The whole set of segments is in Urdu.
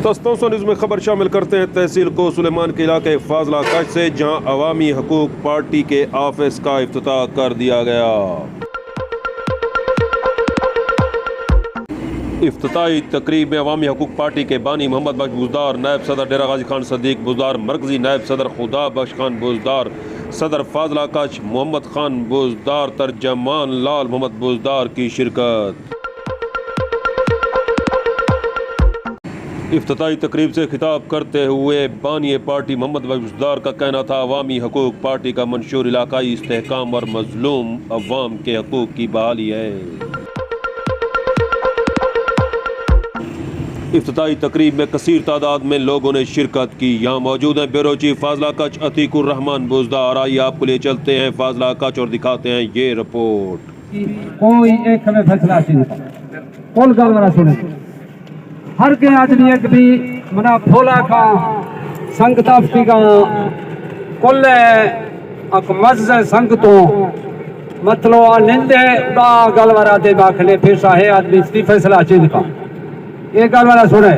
تستوسو نیوز میں خبر شامل کرتے ہیں تحصیل کو سلیمان کے علاقے فاضلہ کش سے، جہاں عوامی حقوق پارٹی کے آفس کا افتتاح کر دیا گیا۔ افتتاحی تقریب میں عوامی حقوق پارٹی کے بانی محمد بخش بزدار، نائب صدر ڈیرہ غازی خان صدیق بزدار، مرکزی نائب صدر خدا بخش خان بزدار، صدر فاضلہ کش محمد خان بزدار، ترجمان لال محمد بزدار کی شرکت۔ افتتاحی تقریب سے خطاب کرتے ہوئے بانی پارٹی محمد بخش بزدار کا کہنا تھا، عوامی حقوق پارٹی کا منشور علاقائی استحکام اور مظلوم عوام کے حقوق کی بحالی ہے۔ افتتاحی تقریب میں کثیر تعداد میں لوگوں نے شرکت کی۔ یہاں موجود ہیں بیورو چیف فاضلہ کچ عتیق الرحمان بزدار۔ آئیے آپ کو لے چلتے ہیں فاضلہ کچ اور دکھاتے ہیں یہ رپورٹ۔ کوئی ایک ہمیں فیصلہ نہیں کل گل والا سنے ہر کے آدمی ایک بھی منا پھولا کا سنگ تافتی کا کل اک مزز سنگ تو مطلب نندے دا گل والا دے باکھنے پیشہ ہے آدمی سی فیصلہ چیز کا یہ گل والا سنے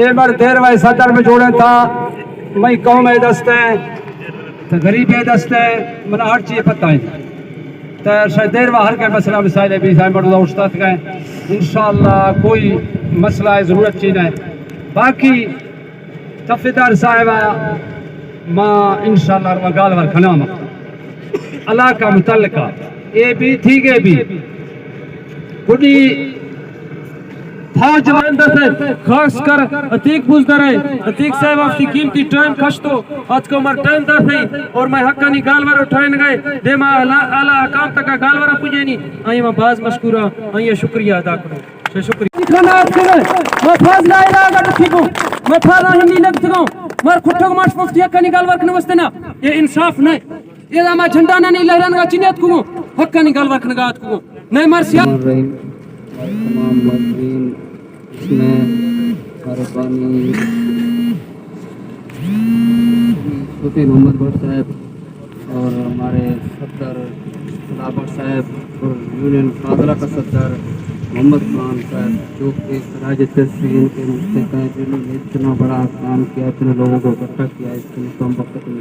یہ مر دیر وائی صدر میں جوڑے تھا میں قوم ہے دستے غریب ہے دستے منا ہر چیز پتہ ہے شاید دیر ہر کے مسئلہ مسائل بھی صاحب مردہ استاد گئے انشاءاللہ کوئی مسئلہ ہے ضرورت چیز ہے باقی تفیدار صاحبہ ماں انشاءاللہ رمگال ورکھنام اللہ کا متعلقہ یہ بھی تھی گئے بھی کچھ فوج جوان دستے خاص کر عتیق بزدار ہے عتیق صاحب آپ کی قیمتی ٹائم کشتو آج کو مر ٹائم دا تھی اور میں حقانی گالور اٹھائن گئے دے ماں اعلیٰ حکام تک گالورہ پوجے نہیں آئیں میں باز مشکورہ آئیں شکریہ ادا کروں شکریہ خانات کرے میں فاضلہ علاقہ رکھیگوں میں فاضلہ ہندی لگتگوں مر کھٹھو مارش مفتی حقانی گالور کنے وستنا یہ انصاف نہیں یہ دا میں جھنڈانا نہیں لہرانگا چینیت کوں حقانی گالور کنگات کوں نہیں مر سیاد تمام مدرین اس میں ہربانی صوفی محمد بٹ صاحب اور ہمارے صدر لابر صاحب اور یونین فاضلہ کا صدر محمد خان صاحب جو کہ سراج تحسین کے مستحق ہیں جنہوں نے اتنا بڑا کام کیا اتنے لوگوں کو اکٹھا کیا اس کے لیے